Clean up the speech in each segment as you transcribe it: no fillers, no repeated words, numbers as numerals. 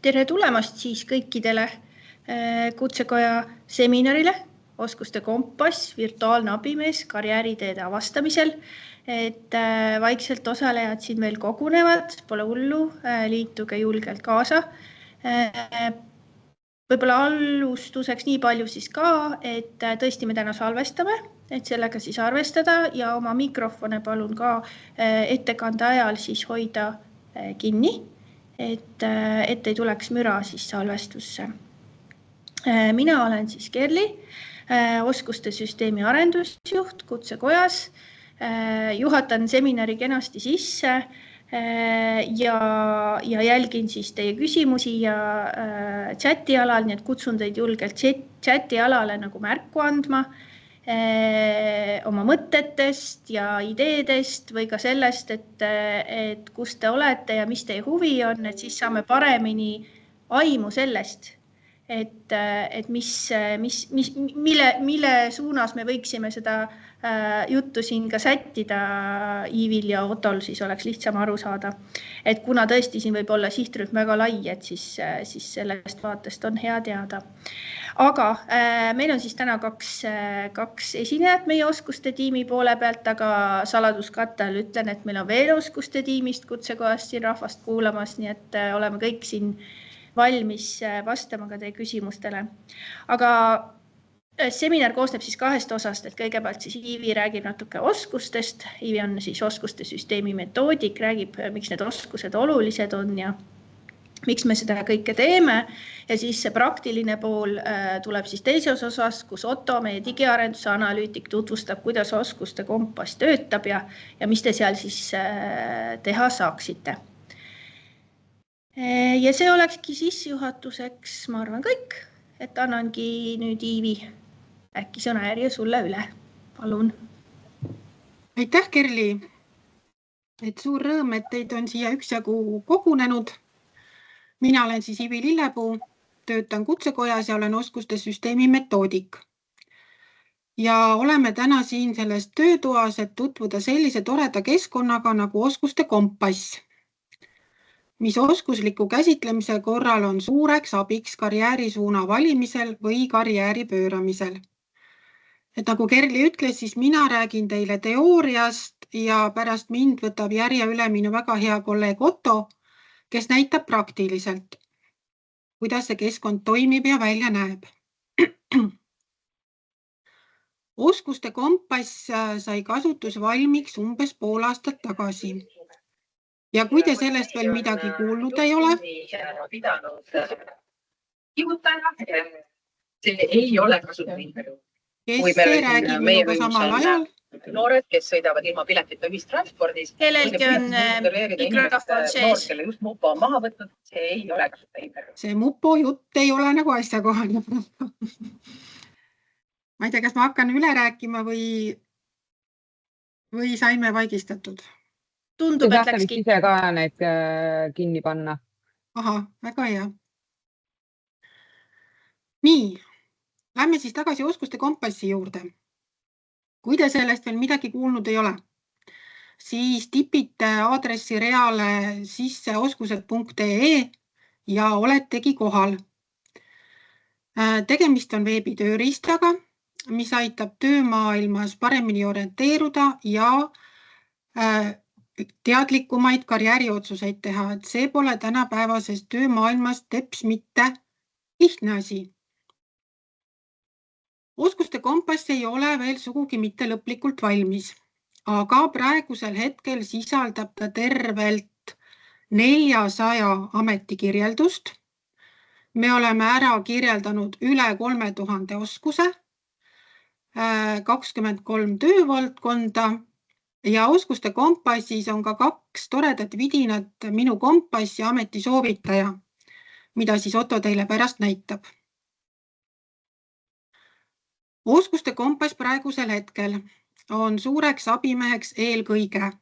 Tere tulemast siis kõikidele Kutsekoja seminarile Oskuste kompass, virtuaalne abimees karjääriteede avastamisel. Et vaikselt osalejad siin veel kogunevad, pole hullu, liituge julgelt kaasa. Võib-olla alustuseks nii palju siis ka, et tõesti me täna salvestame, et sellega siis arvestada ja oma mikrofone palun ka ettekande ajal siis hoida kinni, et ei tuleks müra siis salvestusse. Mina olen siis Kerli, oskuste süsteemi arendusjuht Kutsekojas, juhatan seminari kenasti sisse ja jälgin siis teie küsimusi ja chati alal, nii et kutsun teid julgelt chati alale nagu märku andma oma mõtetest ja ideedest või ka sellest, et kus te olete ja mis teie huvi on, et siis saame paremini aimu sellest, et mille suunas me võiksime seda juttu siin ka sättida Iivil ja Otol, siis oleks lihtsam aru saada. Et kuna tõesti siin võib olla sihtrühm väga lai, et siis sellest vaatest on hea teada. Aga meil on siis täna kaks esinejat meie oskuste tiimi poole pealt, aga saladuskattel ütlen, et meil on veel oskuste tiimist Kutsekojast siin rahvast kuulamas, nii et oleme kõik siin valmis vastama ka teie küsimustele. Aga seminar koosneb siis kahest osast, et kõigepealt siis Iivi räägib natuke oskustest. Iivi on siis oskuste süsteemi metoodik, räägib, miks need oskused olulised on ja miks me seda kõike teeme. Ja siis see praktiline pool tuleb siis teises osas, kus Otto, meie digiarenduse analüütik, tutvustab, kuidas oskuste kompass töötab ja mis te seal siis teha saaksite. Ja see olekski sissejuhatuseks, ma arvan, kõik, et annangi nüüd Iivi äkki sõnajärje sulle üle. Palun. Aitäh, Kerli. Et suur rõõm, et teid on siia üksjagu kogunenud. Mina olen siis Iivi Lillepuu, töötan Kutsekojas ja olen oskuste süsteemi metoodik. Ja oleme täna siin selles töötoas, et tutvuda sellise toreda keskkonnaga nagu oskuste kompass, mis oskusliku käsitlemise korral on suureks abiks karjäärisuuna valimisel või karjääri pööramisel. Et nagu Kerli ütles, siis mina räägin teile teooriast ja pärast mind võtab järje üle minu väga hea kolleeg Otto, kes näitab praktiliselt, kuidas see keskkond toimib ja välja näeb. Oskuste kompass sai kasutusvalmiks umbes pool aastat tagasi. Ja kui te sellest veel midagi kuulnud ei ole? See ei ole kasutusvalmiks. Kes see räägib minuga samal ajal? Noored, kes sõidavad ilma piletita ühistranspordis. Kellelgi on mikrofon sees. Noor, kelle just mupo on maha võtnud, see ei ole kasutusvalmiks. See mupo jutt ei ole nagu asjakohane. Ma ei tea, kas ma hakkan üle rääkima või saime vaigistatud? Tundub, et läks ise ka need kinni panna. Aha, väga hea. Nii, lähme siis tagasi oskuste kompassi juurde. Kui te sellest veel midagi kuulnud ei ole, siis tipite aadressi reale sisse oskused.ee ja oletegi kohal. Tegemist on veebitööriistaga, mis aitab töömaailmas paremini orienteeruda ja teadlikumaid karjääriotsuseid teha, et see pole tänapäevases töömaailmas teps mitte lihtne asi. Oskuste kompass ei ole veel sugugi mitte lõplikult valmis, aga praegusel hetkel sisaldab ta tervelt 400 ametikirjeldust. Me oleme ära kirjeldanud üle 3000 oskuse, 23 töövaldkonda ja oskuste kompassis on ka 2 toredat vidinat minu kompass ja ametisoovitaja, mida siis Otto teile pärast näitab. Oskuste kompass praegusel hetkel on suureks abimeheks eelkõige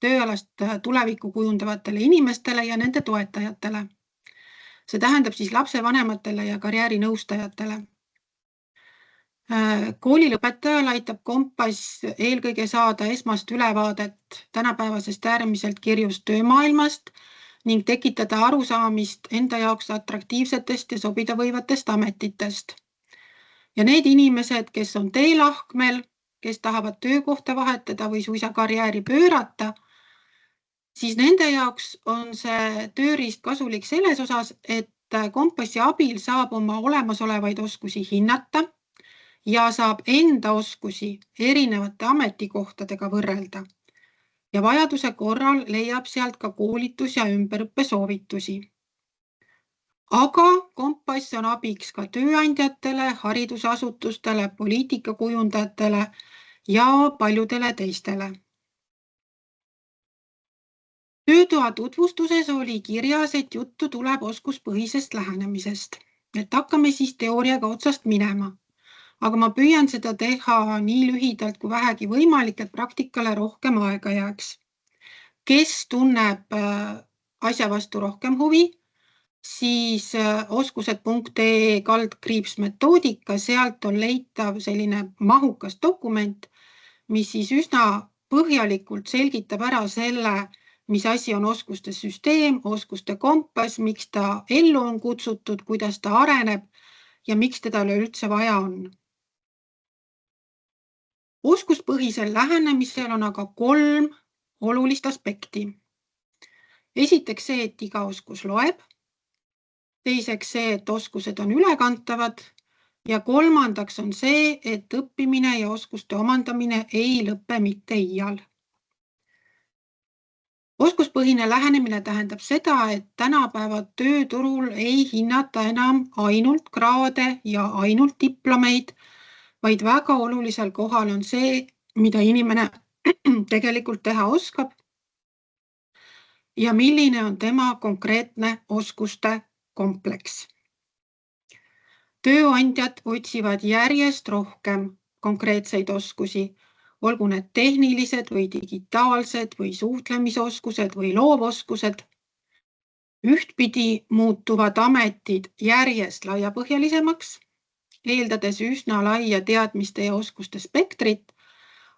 tööalast tulevikku kujundavatele inimestele ja nende toetajatele. See tähendab siis lapsevanematele ja karjäärinõustajatele. Koolilõpetajal aitab kompass eelkõige saada esmast ülevaadet tänapäevasest äärmiselt kirjust töömaailmast ning tekitada arusaamist enda jaoks atraktiivsetest ja sobida võivatest ametitest. Ja need inimesed, kes on teelahkmel, kes tahavad töökohta vahetada või suisa karjääri pöörata, siis nende jaoks on see tööriist kasulik selles osas, et kompassi abil saab oma olemasolevaid oskusi hinnata ja saab enda oskusi erinevate ametikohtadega võrrelda. Ja vajaduse korral leiab sealt ka koolitus- ja ümberõppe soovitusi. Aga kompass on abiks ka tööandjatele, haridusasutustele, poliitikakujundajatele ja paljudele teistele. Töötoa tutvustuses oli kirjas, et juttu tuleb oskuspõhisest lähenemisest. Et hakkame siis teooriaga otsast minema. Aga ma püüan seda teha nii lühidalt kui vähegi võimalik, et praktikale rohkem aega jääks. Kes tunneb asja vastu rohkem huvi, siis oskused.ee/metoodika, sealt on leitav selline mahukas dokument, mis siis üsna põhjalikult selgitab ära selle, mis asi on oskuste süsteem, oskuste kompass, miks ta ellu on kutsutud, kuidas ta areneb ja miks teda üleüldse vaja on. Oskuspõhisel lähenemisel on aga 3 olulist aspekti. Esiteks see, et iga oskus loeb. Teiseks see, et oskused on ülekantavad. Ja kolmandaks on see, et õppimine ja oskuste omandamine ei lõppe mitte iial. Oskuspõhine lähenemine tähendab seda, et tänapäeva tööturul ei hinnata enam ainult kraade ja ainult diplomeid, vaid väga olulisel kohal on see, mida inimene tegelikult teha oskab ja milline on tema konkreetne oskuste kompleks. Tööandjad otsivad järjest rohkem konkreetseid oskusi, olgu need tehnilised või digitaalsed või suhtlemisoskused või loovoskused. Ühtpidi muutuvad ametid järjest laiapõhjalisemaks, eeldades üsna laia teadmiste ja oskuste spektrit,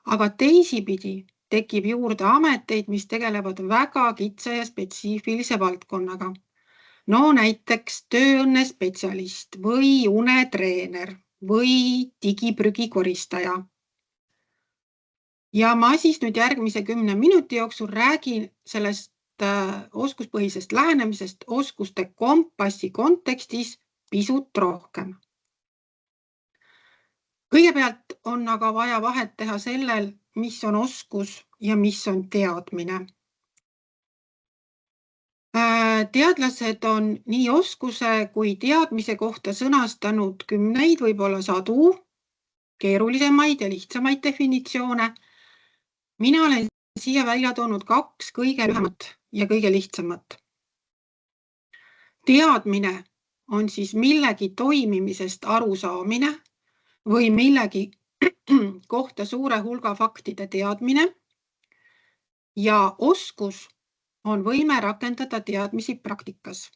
aga teisipidi tekib juurde ameteid, mis tegelevad väga kitsa ja spetsiifilise valdkonnaga. No näiteks tööõnne spetsialist või unetreener või digiprügi koristaja. Ja ma siis nüüd järgmise 10 minuti jooksul räägin sellest oskuspõhisest lähenemisest oskuste kompassi kontekstis pisut rohkem. Kõigepealt on aga vaja vahet teha sellel, mis on oskus ja mis on teadmine. Teadlased on nii oskuse kui teadmise kohta sõnastanud kümneid, võib-olla 100 keerulisemaid ja lihtsamaid definitsioone. Mina olen siia välja toonud 2 kõige lühemat ja kõige lihtsamat. Teadmine on siis millegi toimimisest arusaamine või millegi kohta suure hulga faktide teadmine ja oskus on võime rakendada teadmisi praktikas.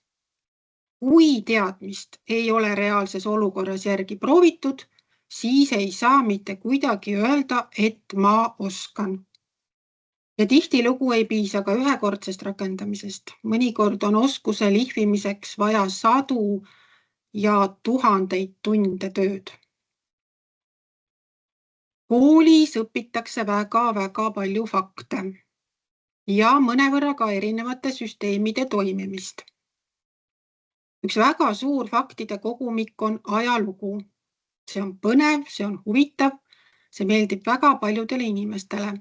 Kui teadmist ei ole reaalses olukorras järgi proovitud, siis ei saa mitte kuidagi öelda, et ma oskan. Ja tihtilugu ei piisa ka ühekordsest rakendamisest. Mõnikord on oskuse lihvimiseks vaja 100 ja 1000 tunde tööd. Koolis õpitakse väga palju fakte ja mõnevõrra ka erinevate süsteemide toimimist. Üks väga suur faktide kogumik on ajalugu. See on põnev, see on huvitav, see meeldib väga paljudele inimestele.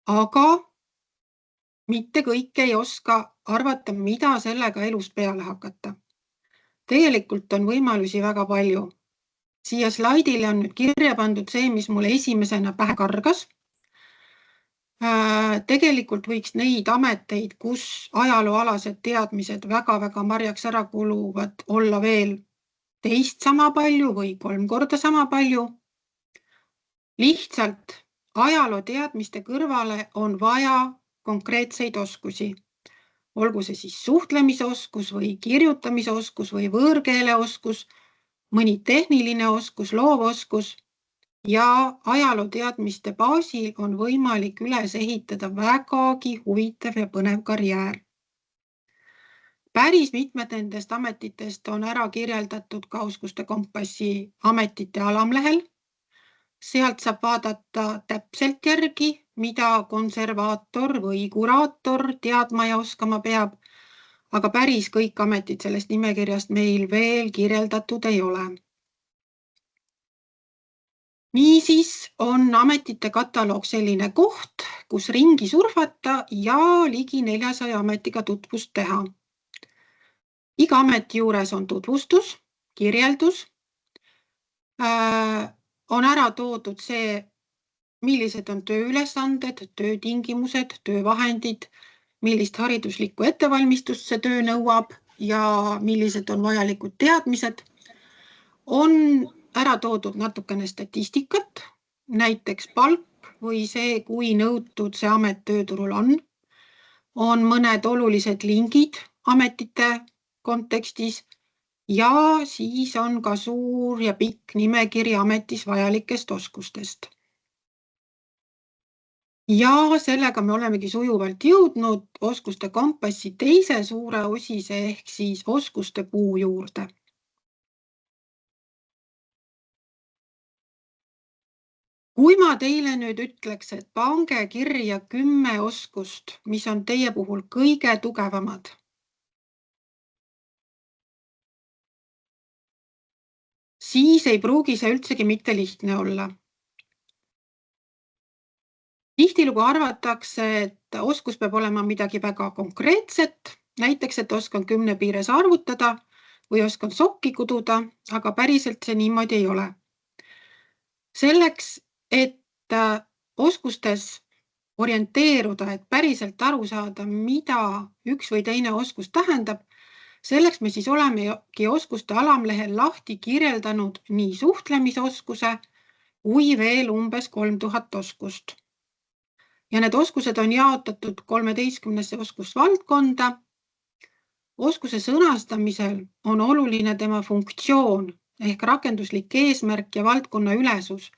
Aga mitte kõik ei oska arvata, mida sellega elus peale hakata. Tegelikult on võimalusi väga palju. Siia slaidile on nüüd kirja pandud see, mis mulle esimesena pähe kargas. Tegelikult võiks neid ameteid, kus ajalooalased teadmised väga marjaks ära kuluvad, olla veel teist sama palju või 3 korda sama palju. Lihtsalt ajaloo teadmiste kõrvale on vaja konkreetseid oskusi. Olgu see siis suhtlemisoskus või kirjutamisoskus või võõrkeeleoskus, mõni tehniline oskus, loovoskus ja ajaloo teadmiste baasil on võimalik üles ehitada vägagi huvitav ja põnev karjäär. Päris mitmed nendest ametitest on ära kirjeldatud ka Oskuste Kompassi ametite alamlehel. Sealt saab vaadata täpselt järgi, mida konservaator või kuraator teadma ja oskama peab, aga päris kõik ametid sellest nimekirjast meil veel kirjeldatud ei ole. Niisiis on ametite kataloog selline koht, kus ringi surfata ja ligi 400 ametiga tutvust teha. Iga ameti juures on tutvustus, kirjeldus, on ära toodud see, millised on tööülesanded, töötingimused, töövahendid, millist hariduslikku ettevalmistust see töö nõuab ja millised on vajalikud teadmised. On ära toodud natukene statistikat, näiteks palk või see, kui nõutud see amet tööturul on. On mõned olulised lingid ametite kontekstis ja siis on ka suur ja pikk nimekiri ametis vajalikest oskustest. Ja sellega me olemegi sujuvalt jõudnud Oskuste Kompassi teise suure osise ehk siis oskuste puu juurde. Kui ma teile nüüd ütleks, et pange kirja 10 oskust, mis on teie puhul kõige tugevamad, siis ei pruugi see üldsegi mitte lihtne olla. Tihtilugu arvatakse, et oskus peab olema midagi väga konkreetset, näiteks, et oskan 10 piires arvutada või oskan sokki kududa, aga päriselt see niimoodi ei ole. Selleks, et oskustes orienteeruda, et päriselt aru saada, mida üks või teine oskus tähendab, selleks me siis olemegi oskuste alamlehel lahti kirjeldanud nii suhtlemisoskuse kui veel umbes 3000 oskust. Ja need oskused on jaotatud 13 oskusvaldkonda. Oskuse sõnastamisel on oluline tema funktsioon ehk rakenduslik eesmärk ja valdkonna ülesus,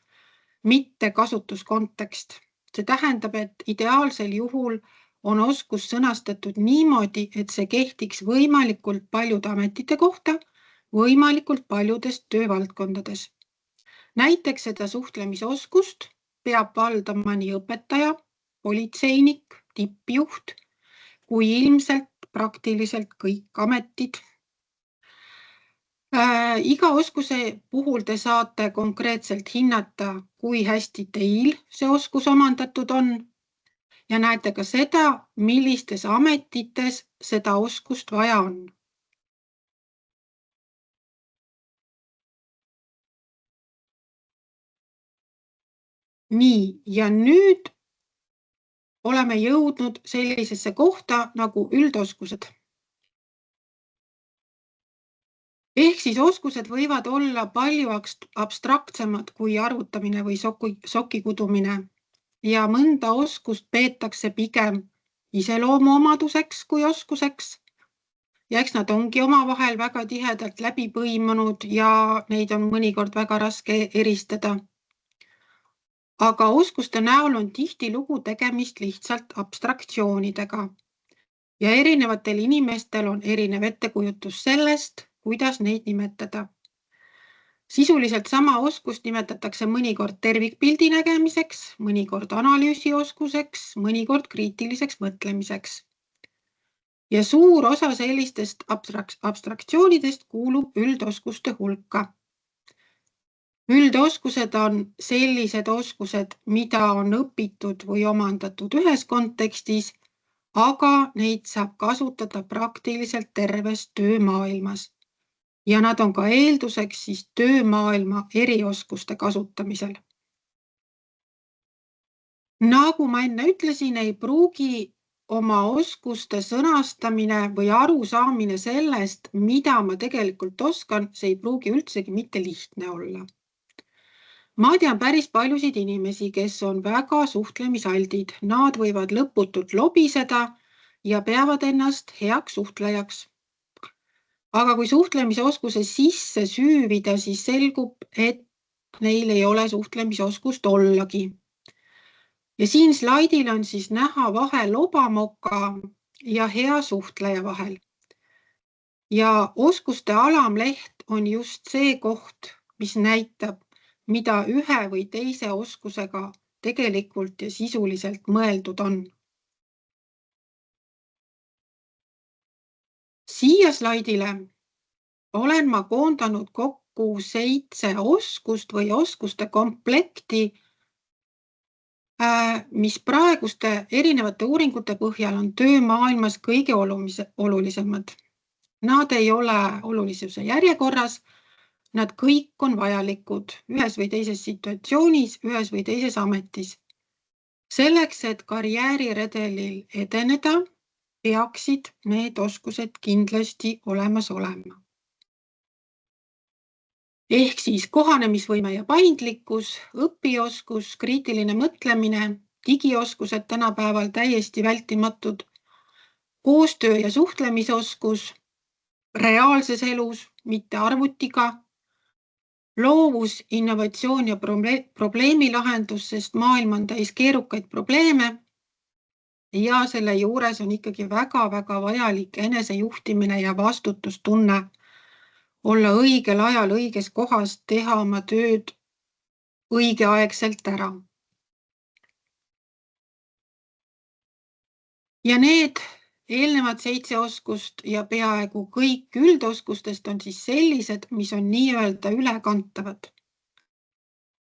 mitte kasutuskontekst. See tähendab, et ideaalsel juhul on oskus sõnastatud niimoodi, et see kehtiks võimalikult paljude ametite kohta, võimalikult paljudes töövaldkondades. Näiteks seda suhtlemisoskust peab valdama nii õpetaja, politseinik, tippjuht, kui ilmselt praktiliselt kõik ametid. Iga oskuse puhul te saate konkreetselt hinnata, kui hästi teil see oskus omandatud on ja näete ka seda, millistes ametites seda oskust vaja on. Nii, ja nüüd oleme jõudnud sellisesse kohta nagu üldoskused. Ehk siis oskused võivad olla palju abstraktsemad kui arvutamine või soki kudumine ja mõnda oskust peetakse pigem iseloomuomaduseks kui oskuseks. Ja eks nad ongi omavahel väga tihedalt läbi põimunud ja neid on mõnikord väga raske eristada. Aga oskuste näol on tihtilugu tegemist lihtsalt abstraktsioonidega ja erinevatel inimestel on erinev ettekujutus sellest, kuidas neid nimetada. Sisuliselt sama oskust nimetatakse mõnikord tervikpildi nägemiseks, mõnikord analüüsioskuseks, mõnikord kriitiliseks mõtlemiseks. Ja suur osa sellistest abstraktsioonidest kuulub üldoskuste hulka. Üldoskused on sellised oskused, mida on õpitud või omandatud ühes kontekstis, aga neid saab kasutada praktiliselt terves töömaailmas. Ja nad on ka eelduseks siis töömaailma erioskuste kasutamisel. Nagu ma enne ütlesin, ei pruugi oma oskuste sõnastamine või arusaamine sellest, mida ma tegelikult oskan, see ei pruugi üldsegi mitte lihtne olla. Ma tean päris paljusid inimesi, kes on väga suhtlemisaldid. Nad võivad lõputult lobiseda ja peavad ennast heaks suhtlejaks. Aga kui suhtlemisoskuse sisse süüvida, siis selgub, et neil ei ole suhtlemisoskust ollagi. Ja siin slaidil on siis näha vahe lobamoka ja hea suhtleja vahel. Ja oskuste alamleht on just see koht, mis näitab, mida ühe või teise oskusega tegelikult ja sisuliselt mõeldud on. Siia slaidile olen ma koondanud kokku 7 oskust või oskuste komplekti, mis praeguste erinevate uuringute põhjal on töömaailmas kõige olulisemad. Nad ei ole olulisuse järjekorras, nad kõik on vajalikud ühes või teises situatsioonis, ühes või teises ametis. Selleks, et karjääriredelil edeneda, peaksid need oskused kindlasti olemas olema. Ehk siis kohanemisvõime ja paindlikkus, õpioskus, kriitiline mõtlemine, digioskused tänapäeval täiesti vältimatud, koostöö ja suhtlemisoskus, reaalses elus, mitte arvutiga, loovus, innovatsioon ja probleemilahendus, sest maailm on täis keerukaid probleeme ja selle juures on ikkagi väga-väga vajalik enesejuhtimine ja vastutustunne, olla õigel ajal õiges kohas, teha oma tööd õigeaegselt ära. Ja need eelnevad 7 oskust ja peaaegu kõik üldoskustest on siis sellised, mis on nii-öelda ülekantavad.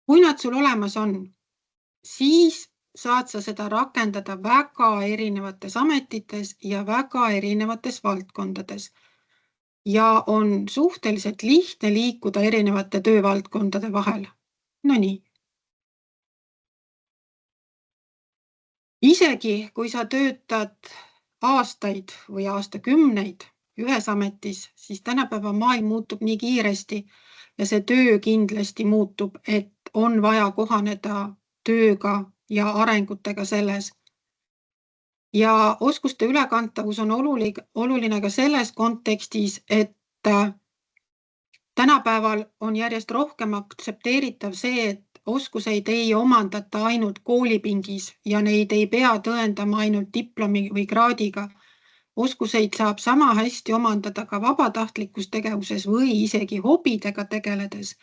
Kui nad sul olemas on, siis saad sa seda rakendada väga erinevates ametites ja väga erinevates valdkondades. Ja on suhteliselt lihtne liikuda erinevate töövaldkondade vahel. No nii. Isegi kui sa töötad aastaid või aastakümneid ühes ametis, siis tänapäeva maailm muutub nii kiiresti ja see töö kindlasti muutub, et on vaja kohaneda tööga ja arengutega selles. Ja oskuste ülekantavus on oluline ka selles kontekstis, et tänapäeval on järjest rohkem aktsepteeritav see, et oskuseid ei omandata ainult koolipingis ja neid ei pea tõendama ainult diplomi või kraadiga. Oskuseid saab sama hästi omandada ka vabatahtlikus tegevuses või isegi hobidega tegeledes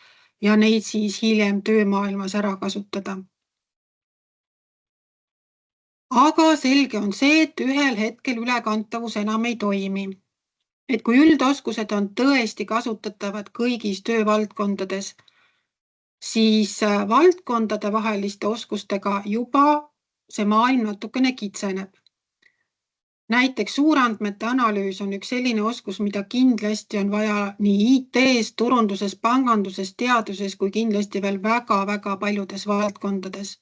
ja neid siis hiljem töömaailmas ära kasutada. Aga selge on see, et ühel hetkel ülekantavus enam ei toimi. Et kui üldoskused on tõesti kasutatavad kõigis töövaldkondades, siis valdkondade vaheliste oskustega juba see maailm natukene kitseneb. Näiteks suurandmete analüüs on üks selline oskus, mida kindlasti on vaja nii IT-s, turunduses, panganduses, teaduses kui kindlasti veel väga-väga paljudes valdkondades.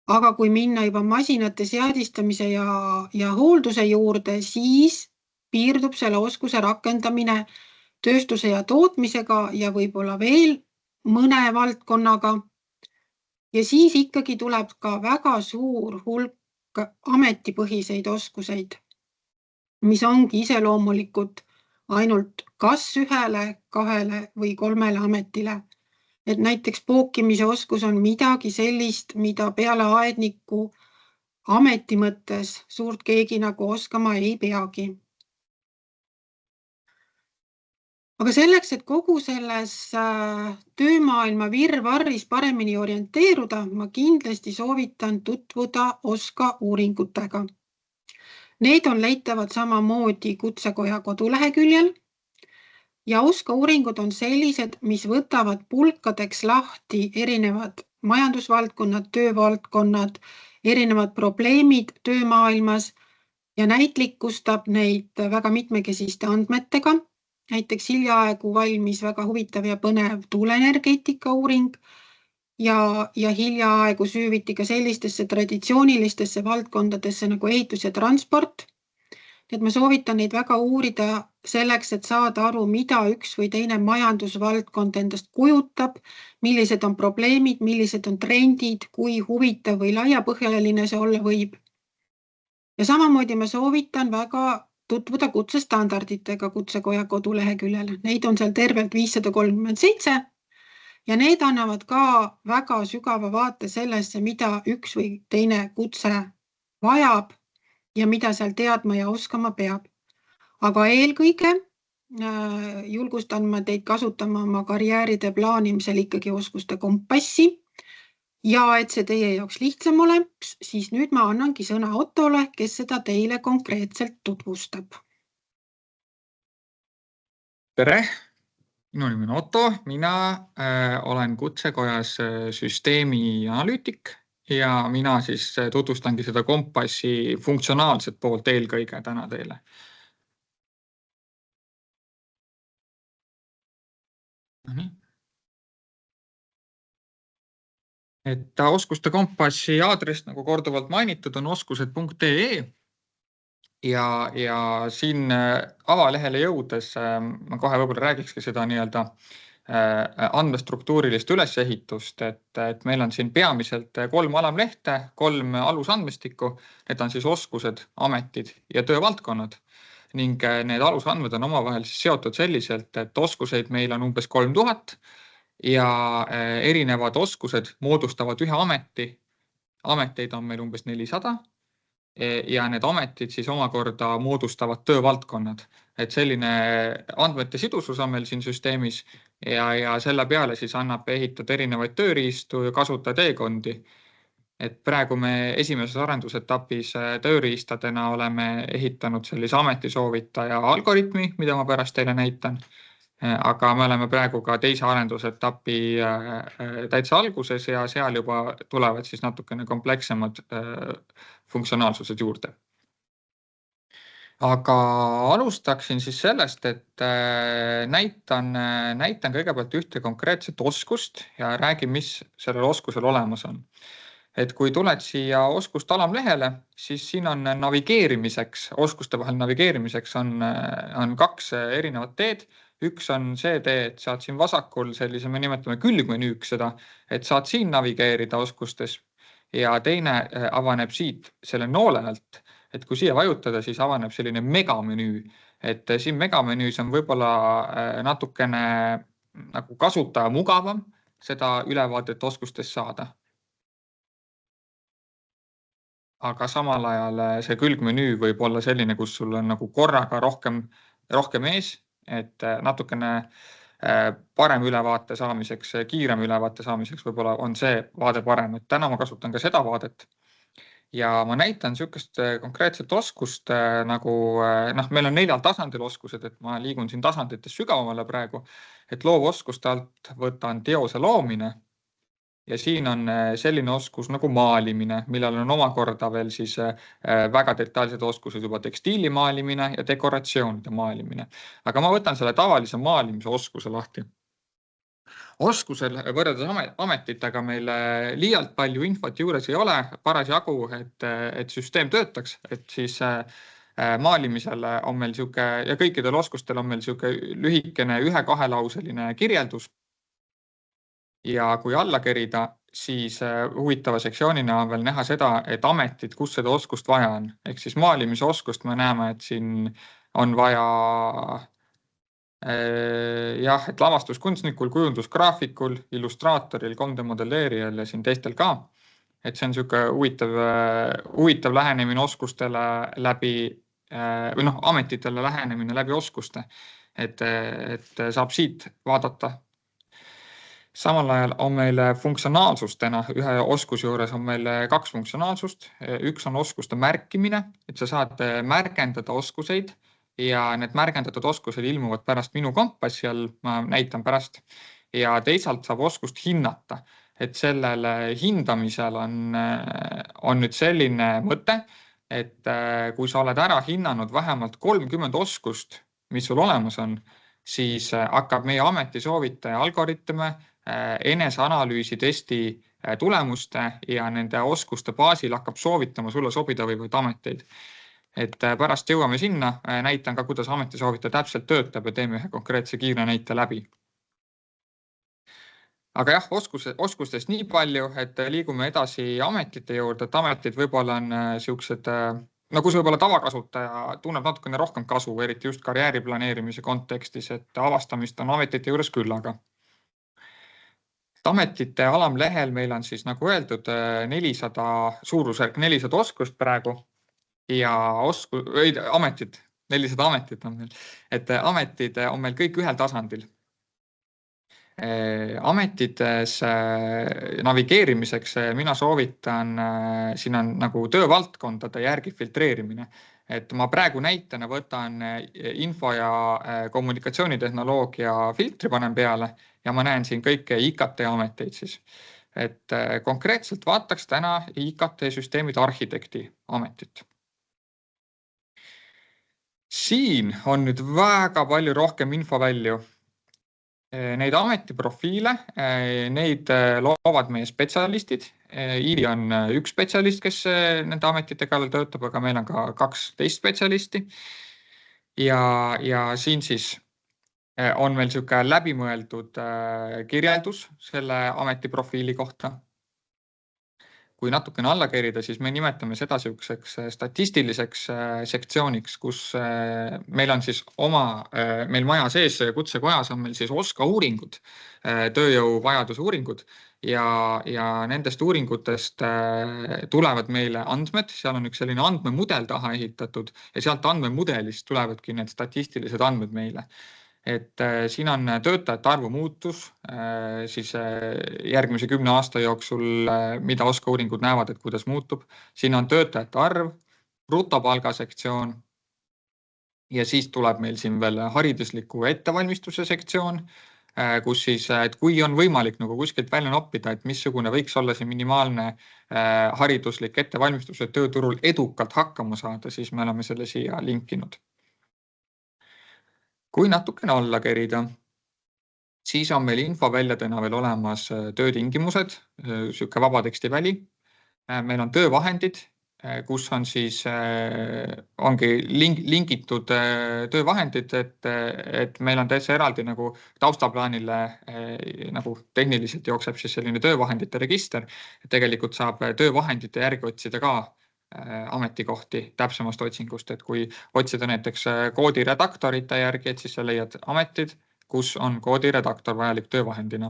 Aga kui minna juba masinate seadistamise ja hoolduse juurde, siis piirdub selle oskuse rakendamine tööstuse ja tootmisega ja võib-olla veel mõne valdkonnaga. Ja siis ikkagi tuleb ka väga suur hulk ametipõhiseid oskuseid, mis ongi iseloomulikud ainult kas ühele, 2 või 3 ametile. Et näiteks pookimise oskus on midagi sellist, mida peale aedniku ameti mõttes suurt keegi nagu oskama ei peagi. Aga selleks, et kogu selles töömaailma virvarris paremini orienteeruda, ma kindlasti soovitan tutvuda OSKA uuringutega. Need on leitavad samamoodi Kutsekoja koduleheküljel ja OSKA uuringud on sellised, mis võtavad pulkadeks lahti erinevad majandusvaldkonnad, töövaldkonnad, erinevad probleemid töömaailmas ja näitlikustab neid väga mitmekesiste andmetega. Näiteks hiljaaegu valmis väga huvitav ja põnev tuuleenergeetika uuring ja hiljaaegu süüviti ka sellistesse traditsioonilistesse valdkondadesse nagu ehitus ja transport. Et ma soovitan neid väga uurida selleks, et saada aru, mida üks või teine majandusvaldkond endast kujutab, millised on probleemid, millised on trendid, kui huvitav või laiapõhjaline see olla võib. Ja samamoodi ma soovitan väga tutvuda kutsestandarditega Kutsekoja koduleheküljel. Neid on seal tervelt 537 ja need annavad ka väga sügava vaate sellesse, mida üks või teine kutse vajab ja mida seal teadma ja oskama peab. Aga eelkõige julgustan ma teid kasutama oma karjääride plaanimisel ikkagi oskuste kompassi. Ja et see teie jaoks lihtsam oleks, siis nüüd ma annangi sõna Ottole, kes seda teile konkreetselt tutvustab. Tere! Minu nimi on Otto, mina olen Kutsekojas süsteemi analüütik ja mina siis tutvustangi seda kompassi funktsionaalset poolt eelkõige täna teile. Et oskuste kompassi aadress, nagu korduvalt mainitud, on oskused.ee ja siin avalehele jõudes ma kohe võib-olla räägikski seda nii-öelda andmestruktuurilist ülesehitust, et meil on siin peamiselt 3 alamlehte, 3 alusandmestikku, need on siis oskused, ametid ja töövaldkonnad ning need alusandmed on omavahel seotud selliselt, et oskuseid meil on umbes 3000 ja erinevad oskused moodustavad ühe ameti. Ameteid on meil umbes 400 ja need ametid siis omakorda moodustavad töövaldkonnad. Et selline andmete sidusus on meil siin süsteemis ja selle peale siis annab ehitada erinevaid tööriistu ja kasutada teekondi. Et praegu me esimeses arendusetapis tööriistadena oleme ehitanud sellise ametisoovitaja algoritmi, mida ma pärast teile näitan. Aga me oleme praegu ka teise arendusetapi täitsa alguses ja seal juba tulevad siis natukene komplekssemad funktsionaalsused juurde. Aga alustaksin siis sellest, et näitan kõigepealt ühte konkreetset oskust ja räägin, mis sellel oskusel olemas on. Et kui tuled siia oskust alamlehele, siis siin on navigeerimiseks, oskuste vahel navigeerimiseks on 2 erinevat teed. Üks on see tee, et saad siin vasakul sellise, me nimetame külgmenüüks seda, et saad siin navigeerida oskustes ja teine avaneb siit selle noole alt. Et kui siia vajutada, siis avaneb selline megamenüü, et siin megamenüüs on võib-olla natukene nagu kasutaja mugavam seda ülevaadet oskustest saada. Aga samal ajal see külgmenüü võib olla selline, kus sul on nagu korraga rohkem ees, et natukene parem ülevaate saamiseks, kiirem ülevaate saamiseks võib-olla on see vaade parem. Et täna ma kasutan ka seda vaadet ja ma näitan sellist konkreetset oskust, nagu meil on 4 tasandil oskused, et ma liigun siin tasandites sügavamale praegu, et loovoskuste alt võtan teose loomine ja siin on selline oskus nagu maalimine, millel on omakorda veel siis väga detailsed oskused juba tekstiili maalimine ja dekoratsioonide maalimine. Aga ma võtan selle tavalise maalimise oskuse lahti. Oskusel võrreldes ametitega meil liialt palju infot juures ei ole, parasjagu, et süsteem töötaks, et siis maalimisel on meil ja kõikidel oskustel on meil lühikene 1-2-lauseline kirjeldus. Ja kui alla kerida, siis huvitava sektsioonina on veel näha seda, et ametid, kus seda oskust vaja on. Ehk siis maalimise oskust me näeme, et siin on vaja et lavastuskunstnikul, kujundusgraafikul, illustraatoril, 3D-modelleerijal ja siin teistel ka. Et see on huvitav lähenemine oskustele läbi, või ametitele lähenemine läbi oskuste. Et saab siit vaadata. Samal ajal on meil funktsionaalsustena, ühe oskuse juures on meil 2 funktsionaalsust. Üks on oskuste märkimine, et sa saad märgendada oskuseid ja need märgendatud oskused ilmuvad pärast minu kompassi all, ma näitan pärast. Ja teisalt saab oskust hinnata, et sellel hindamisel on nüüd selline mõte, et kui sa oled ära hinnanud vähemalt 30 oskust, mis sul olemas on, siis hakkab meie ametisoovitaja algoritme eneseanalüüsi testi tulemuste ja nende oskuste baasil hakkab soovitama sulle sobida võivad ameteid. Et pärast jõuame sinna, näitan ka, kuidas ametisoovitaja täpselt töötab ja teeme ühe konkreetse kiire näite läbi. Aga jah, oskustest nii palju, et liigume edasi ametite juurde, et ametid võib-olla on siuksed, kus võib-olla tavakasutaja tunneb natukene rohkem kasu, eriti just karjääri planeerimise kontekstis, et avastamist on ametite juures küllaga. Ametite alamlehel meil on siis, nagu öeldud, suurusjärk 400 oskust praegu ja ametid 400 ametit on meil, et ametid on meil kõik ühel tasandil. Ametites navigeerimiseks mina soovitan, siin on nagu töövaldkondade järgi filtreerimine. Et ma praegu näitena võtan info- ja kommunikatsioonitehnoloogia filtri panen peale ja ma näen siin kõike IKT ameteid siis. Et konkreetselt vaataks täna IKT süsteemide arhitekti ametit. Siin on nüüd väga palju rohkem info välju. Neid ametiprofiile, neid loovad meie spetsialistid. Iivi on üks spetsialist, kes nende ametite kallal töötab, aga meil on ka 12 spetsialisti. Ja siin siis on meil siuke läbimõeldud kirjeldus selle ametiprofiili kohta. Kui natukene alla kerida, siis me nimetame seda siukseks statistiliseks sektsiooniks, kus meil on siis meil maja sees kutsekojas on meil siis OSKA uuringud, tööjõu vajaduse uuringud ja nendest uuringutest tulevad meile andmed, seal on üks selline andmemudel taha ehitatud ja sealt andmemudelist tulevadki need statistilised andmed meile. Et siin on töötajate arvu muutus siis järgmise 10 aasta jooksul, mida OSKA uuringud näevad, et kuidas muutub. Siin on töötajate arv, brutopalga sektsioon ja siis tuleb meil siin veel haridusliku ettevalmistuse sektsioon, kus siis, et kui on võimalik nagu kuskilt välja noppida, et missugune võiks olla see minimaalne hariduslik ettevalmistus, et tööturul edukalt hakkama saada, siis me oleme selle siia linkinud. Kui natukene alla kerida, siis on meil infoväljadena veel olemas töötingimused, siuke vabateksti väli. Meil on töövahendid, kus on siis, ongi lingitud töövahendid, et meil on täitsa eraldi nagu taustaplaanile nagu tehniliselt jookseb siis selline töövahendite register. Tegelikult saab töövahendite järgi otsida ka ametikohti täpsemast otsingust, et kui otsida näiteks koodiredaktorite järgi, et siis sa leiad ametid, kus on koodiredaktor vajalik töövahendina.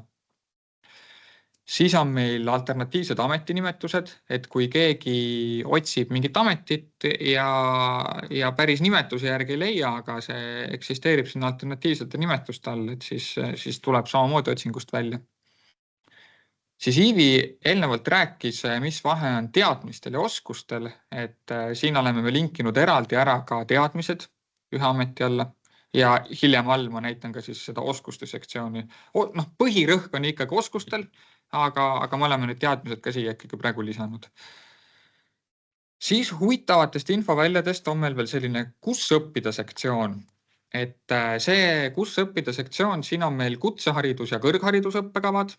Siis on meil alternatiivsed ametinimetused, et kui keegi otsib mingit ametit ja päris nimetuse järgi ei leia, aga see eksisteerib siin alternatiivsete nimetuste all, et siis tuleb samamoodi otsingust välja. Siis Iivi eelnevalt rääkis, mis vahe on teadmistel ja oskustel, et siin oleme me linkinud eraldi ära ka teadmised ühe ameti alla ja hiljem all ma näitan ka siis seda oskuste sektsiooni. Põhirõhk on ikkagi oskustel, aga me oleme need teadmised ka siia ikkagi praegu lisanud. Siis huvitavatest infoväljadest on meil veel selline kus õppida sektsioon. Et see kus õppida sektsioon, siin on meil kutseharidus ja kõrgharidusõppekavad.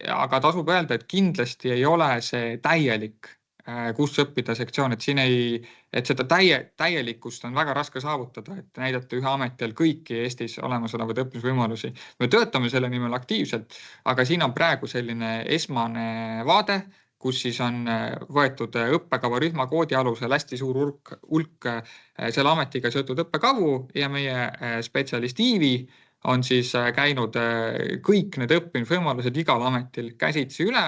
Aga tasub öelda, et kindlasti ei ole see täielik kus õppida sektsioon, et seda täielikkust on väga raske saavutada, et näidata ühe ametial kõiki Eestis olemasolevaid õppimisvõimalusi. Me töötame selle nimel aktiivselt, aga siin on praegu selline esmane vaade, kus siis on võetud õppekava rühma koodi alusel hästi suur hulk selle ametiga seotud õppekavu ja meie spetsialist Iivi on siis käinud kõik need õppimisvõimalused igal ametil käsitsi üle,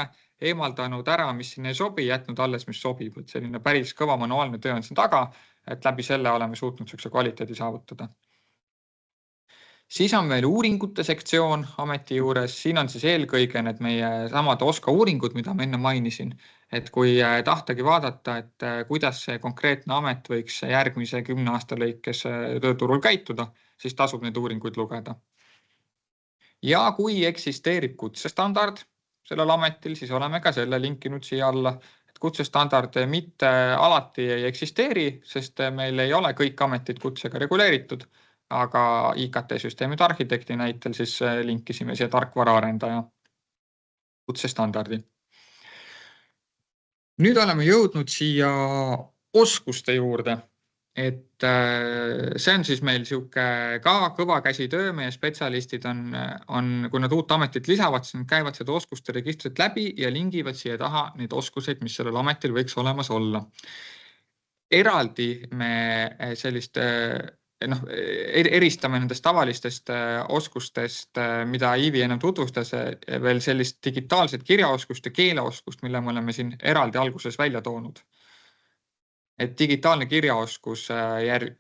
eemaldanud ära, mis sinna ei sobi, jätnud alles, mis sobib. Et selline päris kõva manuaalne töö on siin taga, et läbi selle oleme suutnud sellise kvaliteedi saavutada. Siis on meil uuringute sektsioon ameti juures. Siin on siis eelkõige need meie samad OSKA uuringud, mida ma enne mainisin. Et kui tahtagi vaadata, et kuidas see konkreetne amet võiks järgmise 10 aasta lõikes tööturul käituda, siis tasub neid uuringuid lugeda. Ja kui eksisteerib kutsestandard sellel ametil, siis oleme ka selle linkinud siia alla. Et kutsestandard mitte alati ei eksisteeri, sest meil ei ole kõik ametid kutsega reguleeritud, aga IKT-süsteemide arhitekti näitel siis linkisime siia tarkvaraarendaja kutsestandardi. Nüüd oleme jõudnud siia oskuste juurde. Et see on siis meil siuke ka kõva käsitöö, meie spetsialistid on, kui nad uut ametit lisavad, siis nad käivad seda oskuste registrit läbi ja lingivad siia taha neid oskuseid, mis sellel ametil võiks olemas olla. Eraldi me sellist, eristame nendest tavalistest oskustest, mida Iivi ennem tutvustas, veel sellist digitaalset kirjaoskust ja keeleoskust, mille me oleme siin eraldi alguses välja toonud. et digitaalne kirjaoskus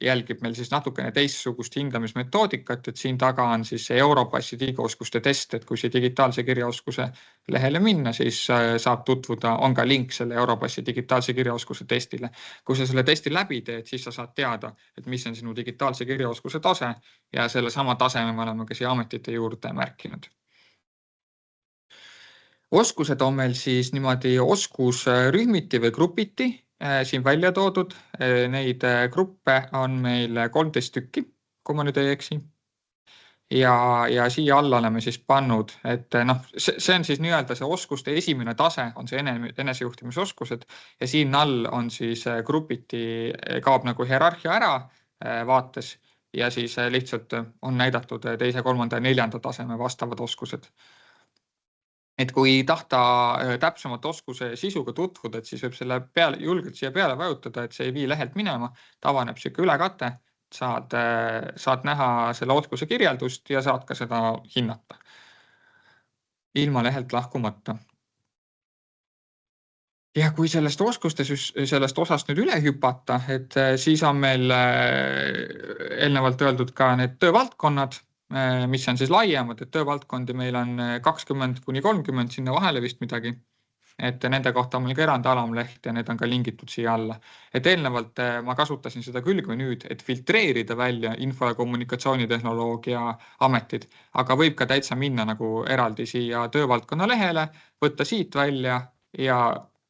jälgib meil siis natukene teistsugust hindamismetoodikat, et siin taga on siis see Europassi digioskuste test, et kui see digitaalse kirjaoskuse lehele minna, siis saab tutvuda, on ka link selle Europassi digitaalse kirjaoskuse testile. Kui sa selle testi läbi teed, siis sa saad teada, et mis on sinu digitaalse kirjaoskuse tase ja selle sama taseme me oleme ka siia ametite juurde märkinud. Oskused on meil siis niimoodi oskusrühmiti või grupiti siin välja toodud. Neid gruppe on meil 13 tükki, kui ma nüüd ei eksi. Ja siia alla oleme siis pannud, et see on siis nii-öelda see oskuste esimene tase, on see enesejuhtimisoskused ja siin all on siis grupiti, kaob nagu hierarhia ära vaates ja siis lihtsalt on näidatud teise, kolmanda ja neljanda taseme vastavad oskused. Et kui tahta täpsemalt oskuse sisuga tutvuda, et siis võib selle peale, julgelt siia peale vajutada, et see ei vii lehelt minema, tavaneb siuke ülekate, saad näha selle oskuse kirjeldust ja saad ka seda hinnata ilma lehelt lahkumata. Ja kui sellest osast nüüd üle hüpata, et siis on meil eelnevalt öeldud ka need töövaldkonnad, mis on siis laiemad, et töövaldkondi meil on 20–30, sinna vahele vist midagi. Et nende kohta on meil ka erand alamleht ja need on ka lingitud siia alla. Et eelnevalt ma kasutasin seda külgmenüüd, et filtreerida välja info- ja kommunikatsioonitehnoloogia ametid, aga võib ka täitsa minna nagu eraldi siia töövaldkonna lehele, võtta siit välja ja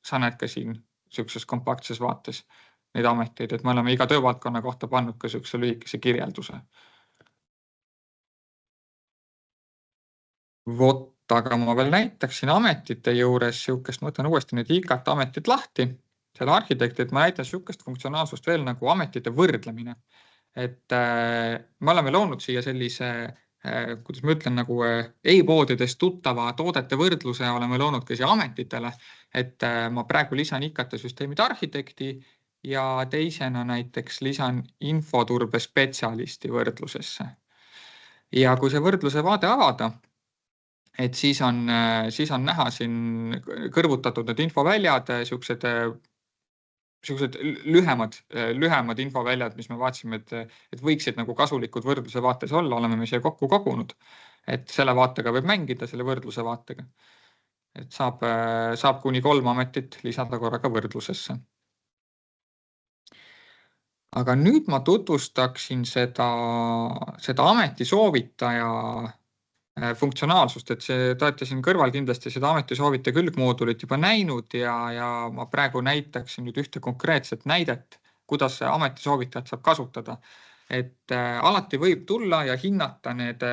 sa näed ka siin siukses kompaktses vaates neid ameteid, et me oleme iga töövaldkonna kohta pannud ka siukse lühikese kirjelduse. Vot, aga ma veel näitaksin ametite juures siukest, ma võtan uuesti need IKT ametid lahti, selle arhitekti, et ma näitan siukest funktsionaalsust veel nagu ametite võrdlemine. Et me oleme loonud siia sellise, kuidas ma ütlen, nagu e-poodidest tuttava toodete võrdluse oleme loonud ka siia ametitele, et ma praegu lisan IKT-süsteemide arhitekti ja teisena näiteks lisan infoturbe spetsialisti võrdlusesse. Ja kui see võrdluse vaade avada, et siis on näha siin kõrvutatud need infoväljad, siuksed lühemad infoväljad, mis me vaatasime, et võiksid nagu kasulikud võrdluse vaates olla, oleme me siia kokku kogunud. Et selle vaatega võib mängida, selle võrdluse vaatega. Et saab kuni 3 ametit lisada korraga võrdlusesse. Aga nüüd ma tutvustaksin seda ametisoovitaja funktsionaalsust, et te olete siin kõrval kindlasti seda ametisoovitaja külgmoodulit juba näinud ja ma praegu näitaksin nüüd ühte konkreetset näidet, kuidas ametisoovitajat saab kasutada. Et alati võib tulla ja hinnata need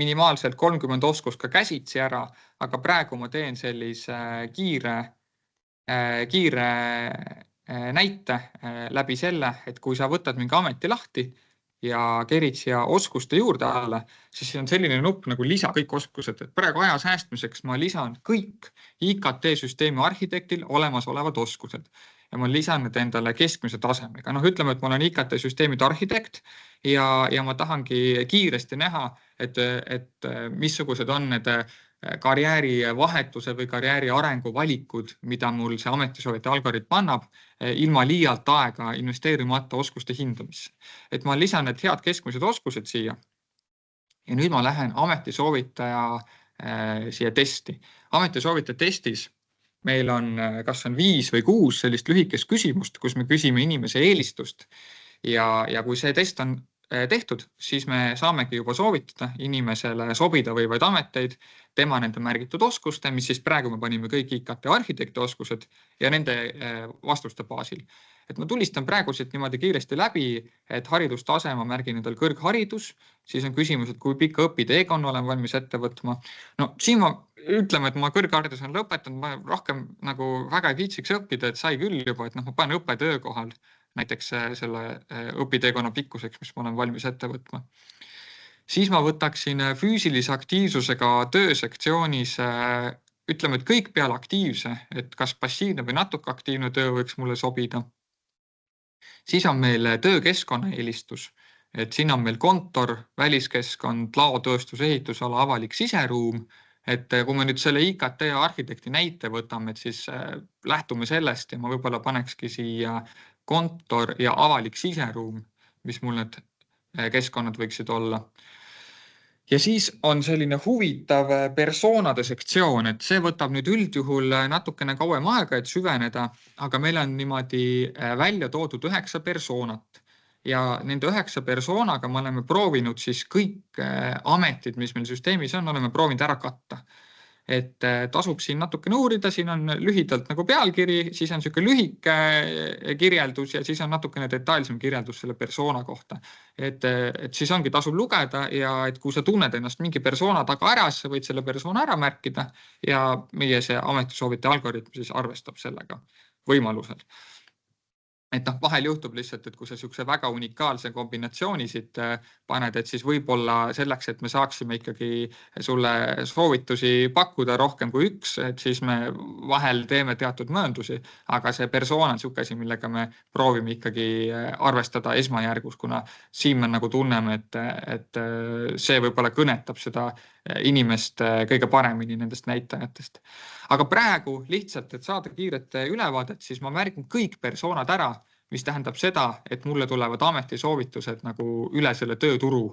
minimaalselt 30 oskust ka käsitsi ära, aga praegu ma teen sellise kiire näite läbi selle, et kui sa võtad mingi ameti lahti ja kerid siia oskuste juurde alla, siis siin on selline nupp nagu lisa kõik oskused. Et praegu aja säästmiseks ma lisan kõik IKT-süsteemi arhitektil olemasolevad oskused ja ma lisan need endale keskmise tasemega. Ütleme, et ma olen IKT-süsteemide arhitekt ja ma tahangi kiiresti näha, et missugused on need karjäärivahetuse või karjääri arengu valikud, mida mul see ametisoovitaja algoritm annab, ilma liialt aega investeerimata oskuste hindamisse. Et ma lisan need head keskmised oskused siia ja nüüd ma lähen ametisoovitaja siia testi. Ametisoovitaja testis meil on kas on 5 või 6 sellist lühikest küsimust, kus me küsime inimese eelistust ja kui see test on tehtud, siis me saamegi juba soovitada inimesele sobida võivaid ameteid, tema nende märgitud oskuste, mis siis praegu me panime kõik IKT arhitekti oskused ja nende vastuste baasil. Et ma tulistan praegu siit niimoodi kiiresti läbi, et haridustase ma märgin endal kõrgharidus, siis on küsimus, et kui pikka õpiteekonna olen valmis ette võtma. Siin ma ütleme, et ma kõrgharidus on lõpetanud, ma rohkem nagu väga ei viitsiks õppida, et sai küll juba, et ma panen õppetöökohal näiteks selle õpiteekonna pikkuseks, mis ma olen valmis ette võtma. Siis ma võtaksin füüsilise aktiivsusega töösektsioonis, ütleme, et kõik peale aktiivse, et kas passiivne või natuke aktiivne töö võiks mulle sobida. Siis on meil töökeskkonna eelistus, et siin on meil kontor, väliskeskkond, laotööstus, ehitusala, avalik siseruum. Et kui me nüüd selle IKT arhitekti näite võtame, et siis lähtume sellest ja ma võib-olla panekski siia kontor ja avalik siseruum, mis mul need keskkonnad võiksid olla. Ja siis on selline huvitav persoonade sektsioon, et see võtab nüüd üldjuhul natukene kauem aega, et süveneda, aga meil on niimoodi välja toodud 9 persoonat. Ja nende 9 persoonaga me oleme proovinud siis kõik ametid, mis meil süsteemis on, oleme proovinud ära katta. Et tasub siin natukene uurida, siin on lühidalt nagu pealkiri, siis on selline lühike kirjeldus ja siis on natukene detailsem kirjeldus selle persoona kohta. Et siis ongi tasub lugeda ja et kui sa tunned ennast mingi persoona taga ära, sa võid selle persoona ära märkida ja meie see ametisoovite algoritm siis arvestab sellega võimalusel. Et vahel juhtub lihtsalt, et kui sa siukse väga unikaalse kombinatsiooni siit paned, et siis võib-olla selleks, et me saaksime ikkagi sulle soovitusi pakkuda rohkem kui üks, et siis me vahel teeme teatud mööndusi, aga see persoon on siuke asi, millega me proovime ikkagi arvestada esmajärgus, kuna siin me nagu tunneme, et see võib-olla kõnetab seda inimest kõige paremini nendest näitajatest. Aga praegu lihtsalt, et saada kiiret ülevaadet, siis ma märgin kõik persoonad ära, mis tähendab seda, et mulle tulevad ametisoovitused nagu üle selle tööturu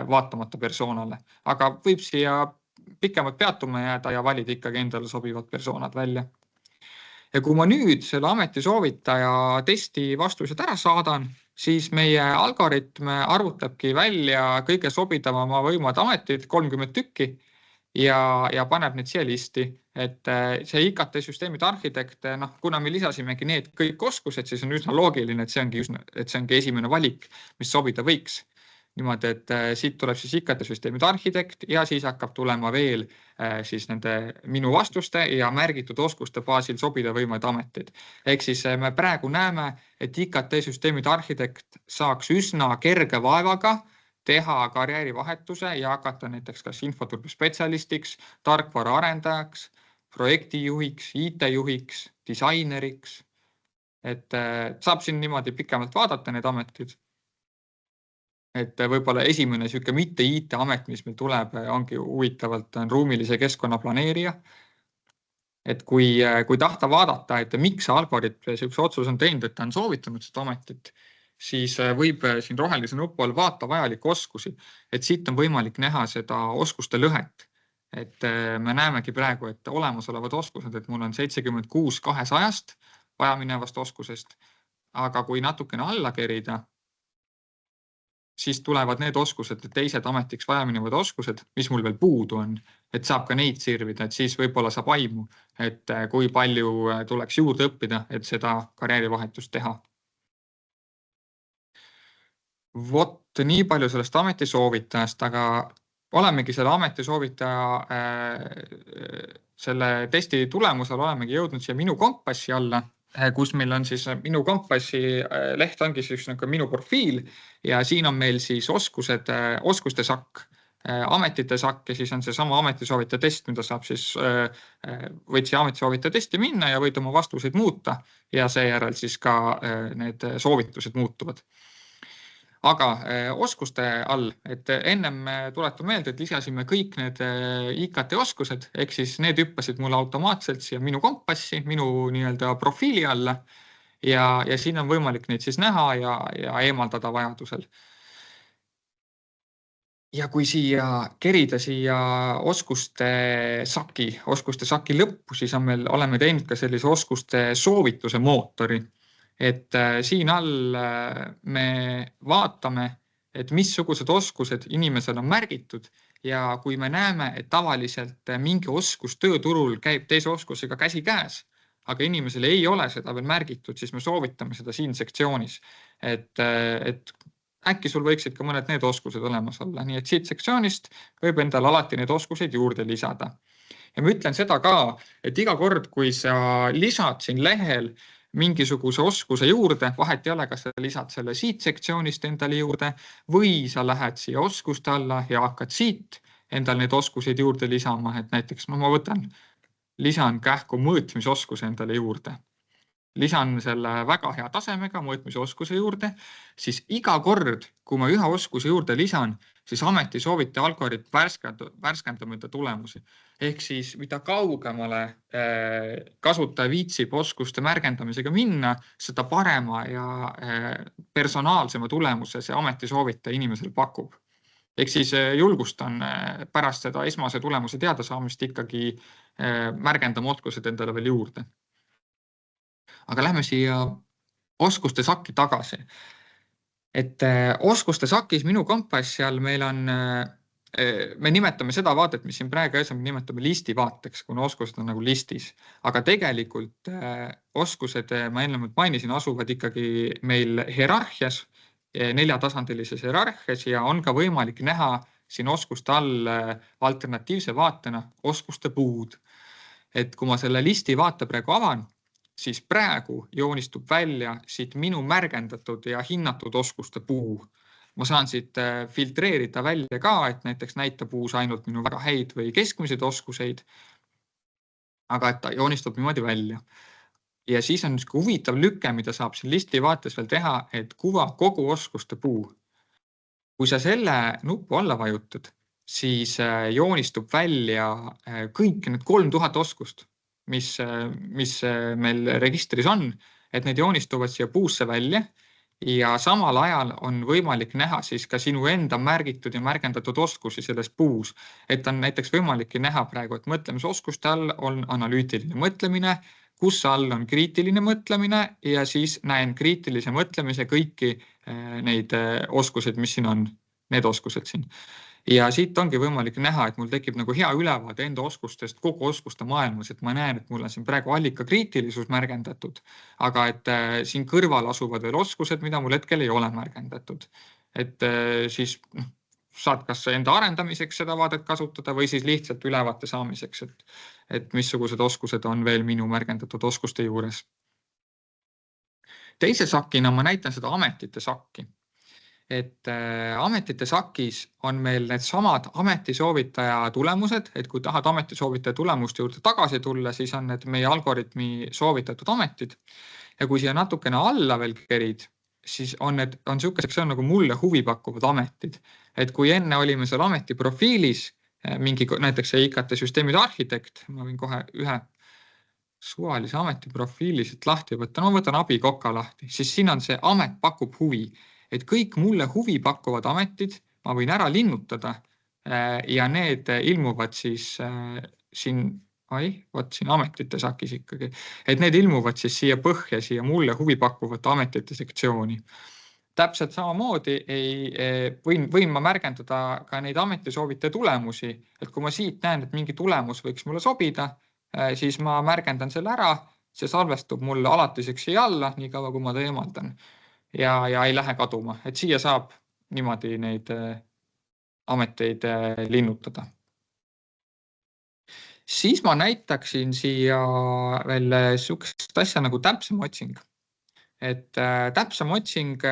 vaatamata persoonale. Aga võib siia pikemalt peatuma jääda ja valida ikkagi endale sobivad persoonad välja. Ja kui ma nüüd selle ametisoovitaja testi vastused ära saadan, siis meie algoritm arvutabki välja kõige sobitavama võimad ametid, 30 tükki, ja paneb need siia listi. Et see IKT-süsteemide arhitekt, kuna me lisasimegi need kõik oskused, siis on üsna loogiline, et see ongi esimene valik, mis sobida võiks. Niimoodi, et siit tuleb siis IKT-süsteemide arhitekt ja siis hakkab tulema veel siis nende minu vastuste ja märgitud oskuste baasil sobida võimaid ametid. Ehk siis me praegu näeme, et IKT-süsteemide arhitekt saaks üsna kerge vaevaga teha karjäärivahetuse ja hakata näiteks kas infoturbespetsialistiks, tarkvara arendajaks, projektijuhiks, IT-juhiks, disaineriks. Et saab siin niimoodi pikemalt vaadata need ametid. Et võib-olla esimene selline mitte IT-amet, mis meil tuleb, ongi huvitavalt on ruumilise keskkonna planeerija. Et kui tahta vaadata, et miks algoritm selline otsus on teinud, et ta on soovitanud seda ametit, siis võib siin rohelise nupu all vaata vajalikke oskusi, et siit on võimalik näha seda oskuste lõhet. Et me näemegi praegu, et olemasolevad oskused, et mul on 76 200 vajaminevast oskusest, aga kui natukene alla kerida, siis tulevad need oskused, teised ametiks vajaminevad oskused, mis mul veel puudu on, et saab ka neid sirvida, et siis võib-olla saab aimu, et kui palju tuleks juurde õppida, et seda karjäärivahetust teha. Vot nii palju sellest ametisoovitajast, aga olemegi selle ametisoovitaja selle testi tulemusel olemegi jõudnud siia minu kompassi alla, kus meil on siis minu kompassi leht ongi siis nagu minu profiil ja siin on meil siis oskuste sakk, ametite sakk ja siis on see sama ametisoovitaja test, mida saab siis, võid siia ametisoovitaja testi minna ja võid oma vastuseid muuta ja seejärel siis ka need soovitused muutuvad. Aga oskuste all, et ennem tuletan meelde, et lisasime kõik need IKT-oskused, ehk siis need hüppasid mulle automaatselt siia minu kompassi, minu nii-öelda profiili alla ja siin on võimalik neid siis näha ja eemaldada vajadusel. Ja kui siia kerida siia oskuste saki lõppu, siis oleme teinud ka sellise oskuste soovituse mootori. Et siin all me vaatame, et missugused oskused inimesel on märgitud ja kui me näeme, et tavaliselt mingi oskus tööturul käib teise oskusega käsi käes, aga inimesel ei ole seda veel märgitud, siis me soovitame seda siin sektsioonis. Et äkki sul võiksid ka mõned need oskused olemas olla, nii et siit sektsioonist võib endale alati need oskuseid juurde lisada. Ja ma ütlen seda ka, et iga kord, kui sa lisad siin lehel mingisuguse oskuse juurde, vahet ei ole, kas sa lisad selle siit sektsioonist endale juurde või sa lähed siia oskuste alla ja hakkad siit endale need oskuseid juurde lisama, et näiteks ma lisan kähku mõõtmisoskuse endale juurde. Lisan selle väga hea tasemega mõõtmisoskuse juurde, siis iga kord, kui ma ühe oskuse juurde lisan, siis ameti soovitaja algoritm värskendab enda tulemusi. Ehk siis mida kaugemale kasutaja viitsib oskuste märgendamisega minna, seda parema ja personaalsema tulemuse see ameti soovitaja inimesel pakub. Ehk siis julgustan pärast seda esmase tulemuse teadasaamist ikkagi märgendama oskused endale veel juurde. Aga lähme siia oskuste sakki tagasi. Et oskuste sakis minu kompass seal meil on, me nimetame seda vaadet, mis siin praegu ees on, me nimetame listi vaateks, kuna oskused on nagu listis. Aga tegelikult oskused, ma eelnevalt mainisin, asuvad ikkagi meil hierarhias, 4-tasandilises hierarhias ja on ka võimalik näha siin oskuste all alternatiivse vaatena oskuste puud. Et kui ma selle listi vaate praegu avan, siis praegu joonistub välja siit minu märgendatud ja hinnatud oskuste puu. Ma saan siit filtreerida välja ka, et näiteks näitab uus ainult minu väga häid või keskmiseid oskuseid, aga et ta joonistub niimoodi välja. Ja siis on huvitav lüke, mida saab siin listi vaates veel teha, et kuva kogu oskuste puu. Kui sa selle nupu alla vajutad, siis joonistub välja kõik need 3000 oskust, mis meil registris on, et need joonistuvad siia puusse välja ja samal ajal on võimalik näha siis ka sinu enda märgitud ja märgendatud oskusi selles puus. Et on näiteks võimalik näha praegu, et mõtlemisoskuste all on analüütiline mõtlemine, kus all on kriitiline mõtlemine ja siis näen kriitilise mõtlemise kõiki neid oskuseid, mis siin on, need oskused siin. Ja siit ongi võimalik näha, et mul tekib nagu hea ülevaade enda oskustest kogu oskuste maailmas, et ma näen, et mul on siin praegu allikakriitilisus märgendatud, aga et siin kõrval asuvad veel oskused, mida mul hetkel ei ole märgendatud. Et siis saad kas enda arendamiseks seda vaadet kasutada või siis lihtsalt ülevaate saamiseks, et missugused oskused on veel minu märgendatud oskuste juures. Teise sakina ma näitan seda ametite sakki. Et ametite sakis on meil need samad ametisoovitaja tulemused, et kui tahad ametisoovitaja tulemuste juurde tagasi tulla, siis on need meie algoritmi soovitatud ametid. Ja kui siia natukene alla veel kerid, siis on selliseks, see on nagu mulle huvi pakkuvad ametid. Et kui enne olime seal ameti profiilis, mingi näiteks IKT-süsteemide arhitekt, ma võin kohe ühe suvalise ameti profiilis lahti võtta, no võtan abikoka lahti, siis siin on see amet pakub huvi. Et kõik mulle huvi pakkuvad ametid ma võin ära linnutada ja need ilmuvad siis siin, siin ametite sakis ikkagi, et need ilmuvad siis siia põhja, siia mulle huvi pakkuvate ametite sektsiooni. Täpselt samamoodi võin ma märgendada ka neid ametisoovitaja tulemusi, et kui ma siit näen, et mingi tulemus võiks mulle sobida, siis ma märgendan selle ära, see salvestub mulle alatiseks siia alla, nii kaua kui ma ta eemaldan. Ja ei lähe kaduma, et siia saab niimoodi neid ameteid linnutada. Siis ma näitaksin siia veel sihukest asja nagu täpsem otsing. Et täpsem otsing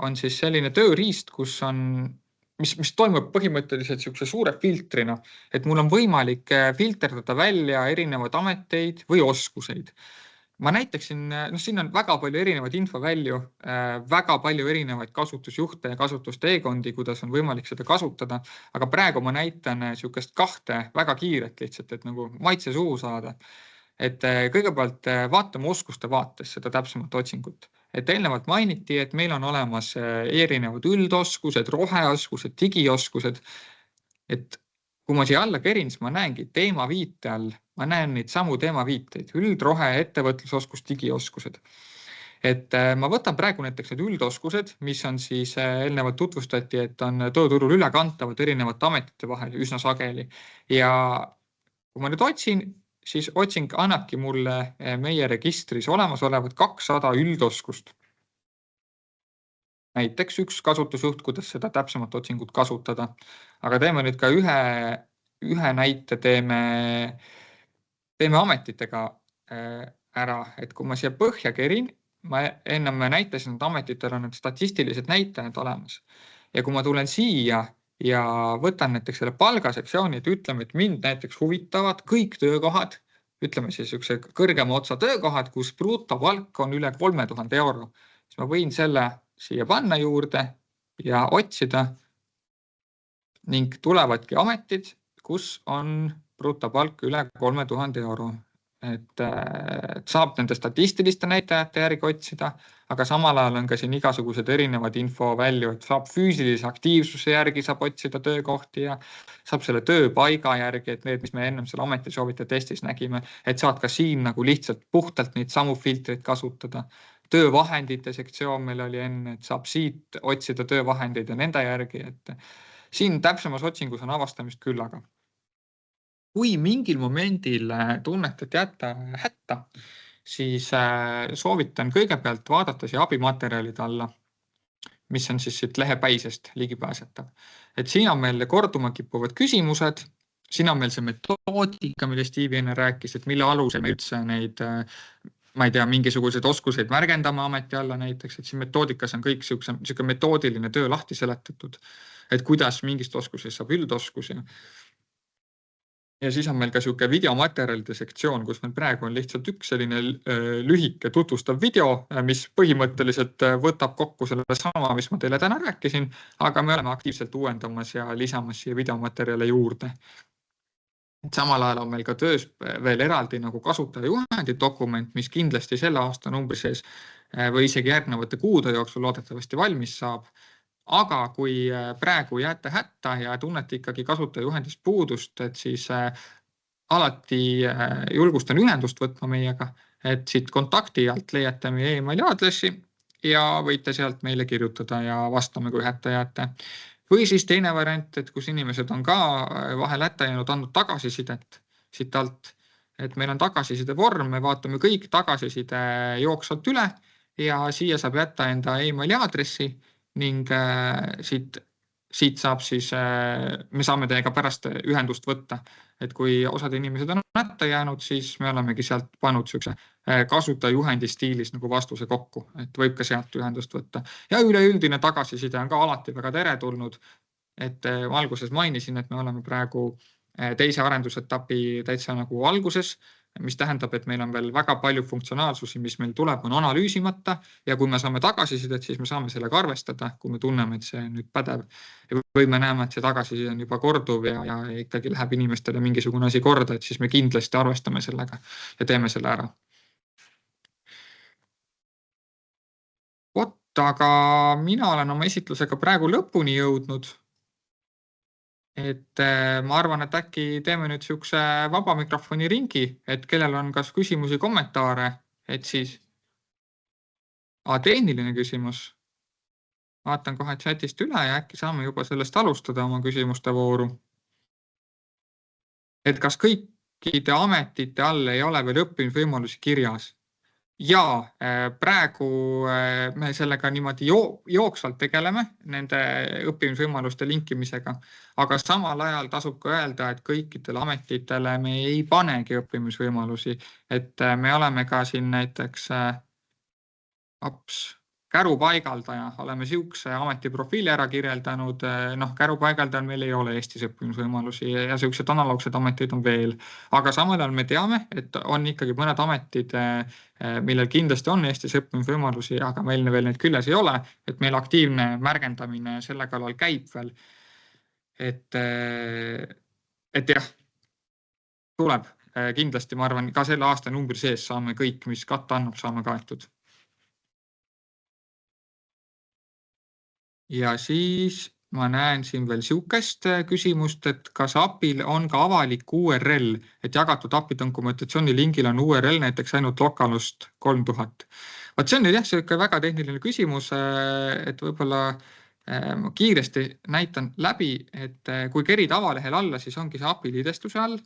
on siis selline tööriist, kus on, mis toimub põhimõtteliselt sihukese suure filtrina, et mul on võimalik filterdada välja erinevaid ameteid või oskuseid. Ma näitaksin, siin on väga palju erinevaid infovälju, väga palju erinevaid kasutusjuhte ja kasutusteekondi, kuidas on võimalik seda kasutada, aga praegu ma näitan sihukest kahte väga kiiret lihtsalt, et nagu maitse suhu saada. Et kõigepealt vaatame oskuste vaates seda täpsemat otsingut. Et eelnevalt mainiti, et meil on olemas erinevad üldoskused, roheoskused, digioskused, et kui ma siia alla kerin, siis ma näengi teema viite all, ma näen neid samu teema viiteid, üldrohe, ettevõtlusoskus, digioskused. Et ma võtan praegu näiteks need üldoskused, mis on siis eelnevalt tutvustati, et on tööturul ülekantavad erinevate ametite vahel üsna sageli. Ja kui ma nüüd otsin, siis otsing annabki mulle meie registris olemas olevat 200 üldoskust. Näiteks üks kasutusjuht, kuidas seda täpsemat otsingut kasutada. Aga teeme nüüd ka ühe näite, teeme ametitega ära, et kui ma siia põhja kerin, ma enne näitasin, et ametitel on need statistilised näitajad olemas. Ja kui ma tulen siia ja võtan näiteks selle palgasektsiooni, et ütleme, et mind näiteks huvitavad kõik töökohad, ütleme siis üks kõrgema otsa töökohad, kus brutopalk on üle 3000 euro, siis ma võin selle siia panna juurde ja otsida ning tulevadki ametid, kus on brutopalk üle 3000 euro. Et saab nende statistiliste näitajate järgi otsida, aga samal ajal on ka siin igasugused erinevad info välju, et saab füüsilise aktiivsuse järgi saab otsida töökohti ja saab selle tööpaiga järgi, et need, mis me ennem selle ametisoovitaja testis nägime, et saad ka siin nagu lihtsalt puhtalt neid samu filtreid kasutada. Töövahendite sektsioon meil oli enne, et saab siit otsida töövahendeid ja nende järgi, et siin täpsemas otsingus on avastamist küllaga. Kui mingil momendil tunnete, et jätta hätta, siis soovitan kõigepealt vaadata siia abimaterjalide alla, mis on siis siit lehepäisest ligipääsetav. Et siin on meil korduma kippuvad küsimused, siin on meil see metoodika, millest Iivi enne rääkis, et mille alusel me üldse neid, ma ei tea, mingisuguseid oskuseid märgendame ameti alla näiteks, et siin metoodikas on kõik siuke metoodiline töö lahti seletatud, et kuidas mingist oskusest saab üldoskus. Ja siis on meil ka siuke videomaterjalide sektsioon, kus meil praegu on lihtsalt üks selline lühike tutvustav video, mis põhimõtteliselt võtab kokku selle sama, mis ma teile täna rääkisin, aga me oleme aktiivselt uuendamas ja lisamas siia videomaterjale juurde. Samal ajal on meil ka töös veel eraldi nagu kasutajajuhendi dokument, mis kindlasti selle aasta numbri sees või isegi järgnevate kuude jooksul loodetavasti valmis saab. Aga kui praegu jääte hätta ja tunnete ikkagi kasutajajuhendist puudust, et siis alati julgustan ühendust võtma meiega, et siit kontakti alt leiate meie emaili aadressi ja võite sealt meile kirjutada ja vastame, kui hätta jääte. Või siis teine variant, et kus inimesed on ka vahel hätta jäänud andnud tagasisidet siit alt, et meil on tagasiside vorm, me vaatame kõik tagasiside jooksvalt üle ja siia saab jätta enda emaili aadressi ning siit saab siis, me saame teiega pärast ühendust võtta, et kui osad inimesed on hätta jäänud, siis me olemegi sealt pannud siukse kasutajajuhendi stiilis nagu vastuse kokku, et võib ka sealt ühendust võtta. Ja üleüldine tagasiside on ka alati väga teretulnud, et ma alguses mainisin, et me oleme praegu teise arendusetapi täitsa nagu alguses, mis tähendab, et meil on veel väga palju funktsionaalsusi, mis meil tuleb, on analüüsimata ja kui me saame tagasisidet, siis me saame sellega arvestada, kui me tunneme, et see on nüüd pädev või me näeme, et see tagasiside on juba korduv ja ikkagi läheb inimestele mingisugune asi korda, et siis me kindlasti arvestame sellega ja teeme selle ära. Vot, aga mina olen oma esitlusega praegu lõpuni jõudnud. Et ma arvan, et äkki teeme nüüd siukse vaba mikrofoni ringi, et kellel on kas küsimusi, kommentaare, et siis tehniline küsimus. Vaatan kohe chatist üle ja äkki saame juba sellest alustada oma küsimuste vooru. Et kas kõikide ametite all ei ole veel õppimisvõimalusi kirjas? Ja praegu me sellega niimoodi jooksvalt tegeleme nende õppimisvõimaluste linkimisega, aga samal ajal tasub ka öelda, et kõikidele ametitele me ei panegi õppimisvõimalusi, et me oleme ka siin näiteks kärupaigaldaja, oleme siukse ametiprofiili ära kirjeldanud, kärupaigaldajal meil ei ole Eestis õppimisvõimalusi ja siuksed analoogsed ametid on veel, aga samal ajal me teame, et on ikkagi mõned ametid, millel kindlasti on Eestis õppimisvõimalusi, aga meil veel neid küljes ei ole, et meil aktiivne märgendamine selle kallal käib veel. Et jah, tuleb kindlasti, ma arvan, ka selle aasta numbri sees saame kõik, mis katta annab, saame kaetud. Ja siis ma näen siin veel siukest küsimust, et kas API-l on ka avalik URL, et jagatud API dokumentatsiooni lingil on URL näiteks ainult localhost 3000. Vaat see on nüüd jah, see väga tehniline küsimus, et võib-olla ma kiiresti näitan läbi, et kui kerid avalehel alla, siis ongi see API liidestuse all.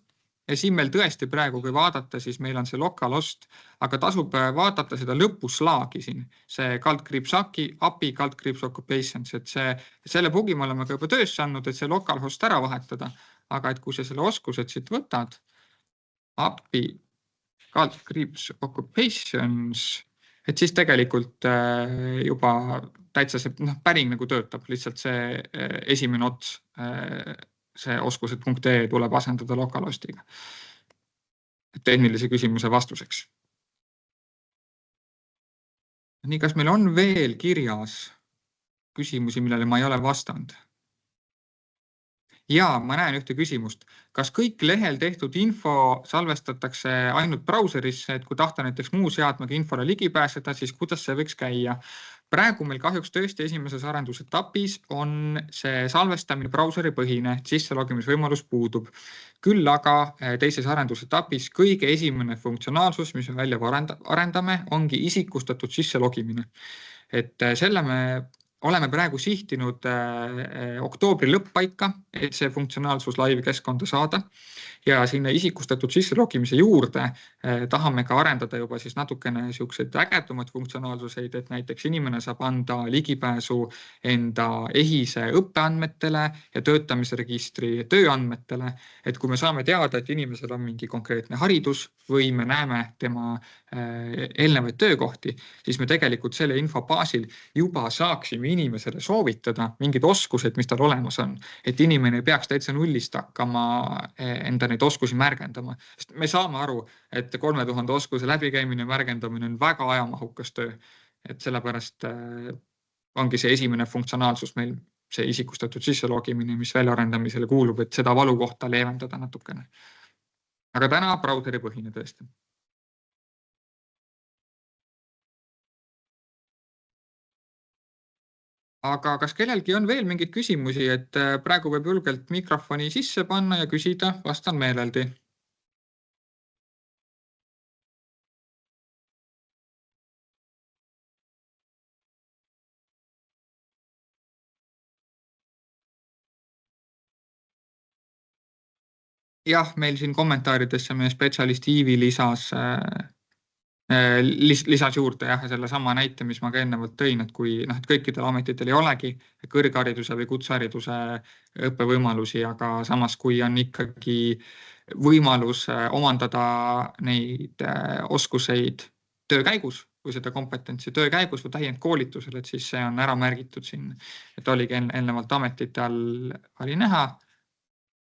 Ja siin meil tõesti praegu, kui vaadata, siis meil on see localhost, aga tasub vaadata seda lõpuslaagi siin, see kaldkriips API, kaldkriips occupations, et selle bugi me oleme ka juba töös saanud, et see localhost ära vahetada, aga et kui sa selle oskused siit võtad, API, kaldkriips occupations, et siis tegelikult juba täitsa see päring nagu töötab, lihtsalt see esimene ots, see oskused.ee tuleb asendada localhostiga tehnilise küsimuse vastuseks. Nii, kas meil on veel kirjas küsimusi, millele ma ei ole vastanud? Ja ma näen ühte küsimust. Kas kõik lehel tehtud info salvestatakse ainult brauserisse, et kui tahta näiteks muu seadmega infole ligi pääseda, siis kuidas see võiks käia? Praegu meil kahjuks tõesti esimeses arendusetapis on see salvestamine brauseri põhine, sisselogimisvõimalus puudub. Küll aga teises arendusetapis kõige esimene funktsionaalsus, mis me välja arendame, ongi isikustatud sisselogimine. Et selle me oleme praegu sihtinud oktoobri lõpppaika, et see funktsionaalsus live keskkonda saada ja sinna isikustatud sisselogimise juurde tahame ka arendada juba siis natukene siukseid ägedamat funktsionaalsuseid, et näiteks inimene saab anda ligipääsu enda EHISe õppeandmetele ja töötamisregistri tööandmetele. Et kui me saame teada, et inimesel on mingi konkreetne haridus või me näeme tema eelnevaid töökohti, siis me tegelikult selle info baasil juba saaksime inimesele soovitada mingid oskused, mis tal olemas on. Et inimene ei peaks täitsa nullist hakkama enda neid oskusi märgendama. Sest me saame aru, et 3000 oskuse läbikäimine ja märgendamine on väga ajamahukas töö. Et sellepärast ongi see esimene funktsionaalsus meil, see isikustatud sisselogimine, mis väljaarendamisele kuulub, et seda valukohta leevendada natukene. Aga täna brauseri põhine tõesti. Aga kas kellelgi on veel mingeid küsimusi, et praegu võib julgelt mikrofoni sisse panna ja küsida, vastan meeleldi. Jah, meil siin kommentaaridesse meie spetsialist Iivi lisas juurde selle sama näite, mis ma ka ennevalt tõin, et kui et kõikidel ametitel ei olegi kõrghariduse või kutsehariduse õppevõimalusi, aga samas kui on ikkagi võimalus omandada neid oskuseid töö käigus või seda kompetentsi töö käigus või täiendkoolitusel, et siis see on ära märgitud siin, et oligi ennevalt ametite all oli näha.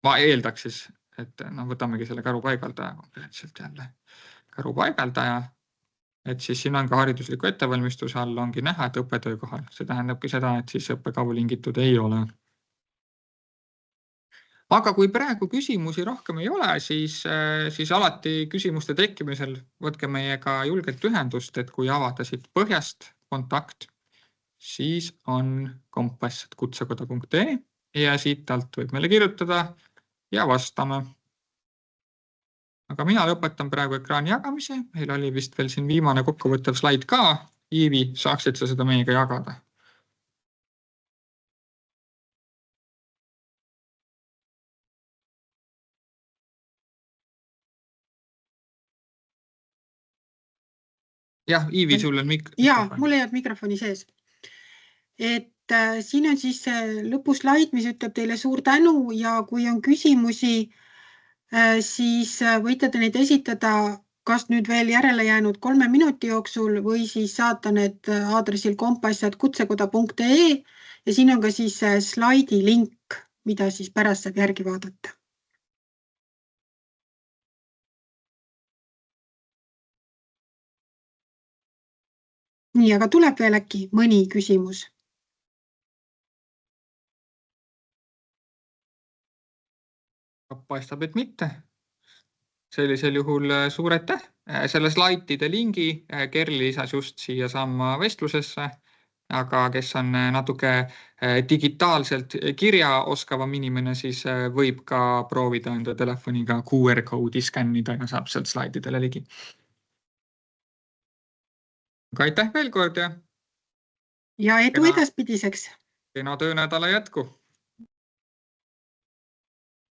Ma eeldaks siis, et võtamegi selle kärupaigaldaja konkreetselt jälle. Kärupaigaldaja. Et siis siin on ka haridusliku ettevalmistuse all ongi näha, et õppetöö kohal. See tähendabki seda, et siis õppekavu lingitud ei ole. Aga kui praegu küsimusi rohkem ei ole, siis alati küsimuste tekkimisel võtke meiega julgelt ühendust, et kui avada siit põhjast kontakt, siis on kompass@kutsekoda.ee ja siit alt võib meile kirjutada ja vastame. Aga mina lõpetan praegu ekraani jagamise. Meil oli vist veel siin viimane kokkuvõttev slaid ka. Iivi, saaksid sa seda meiega jagada? Jah, Iivi, sul on mikrofon. Ja, mul ei olnud mikrofoni sees. Et siin on siis lõpuslaid, mis ütleb teile suur tänu ja kui on küsimusi, siis võite te neid esitada kas nüüd veel järele jäänud 3 minuti jooksul või siis saata need aadressil kompass@kutsekoda.ee ja siin on ka siis slaidi link, mida siis pärast saab järgi vaadata. Nii, aga tuleb veel äkki mõni küsimus? Paistab, et mitte. Sellisel juhul suur aitäh. Selle slaidide lingi Kerli lisas just siia samma vestlusesse, aga kes on natuke digitaalselt kirja oskavam inimene, siis võib ka proovida enda telefoniga QR-koodi skännida ja saab sealt slaididele ligi. Aga aitäh veel kord ja edu edaspidiseks. Kena töönädala jätku.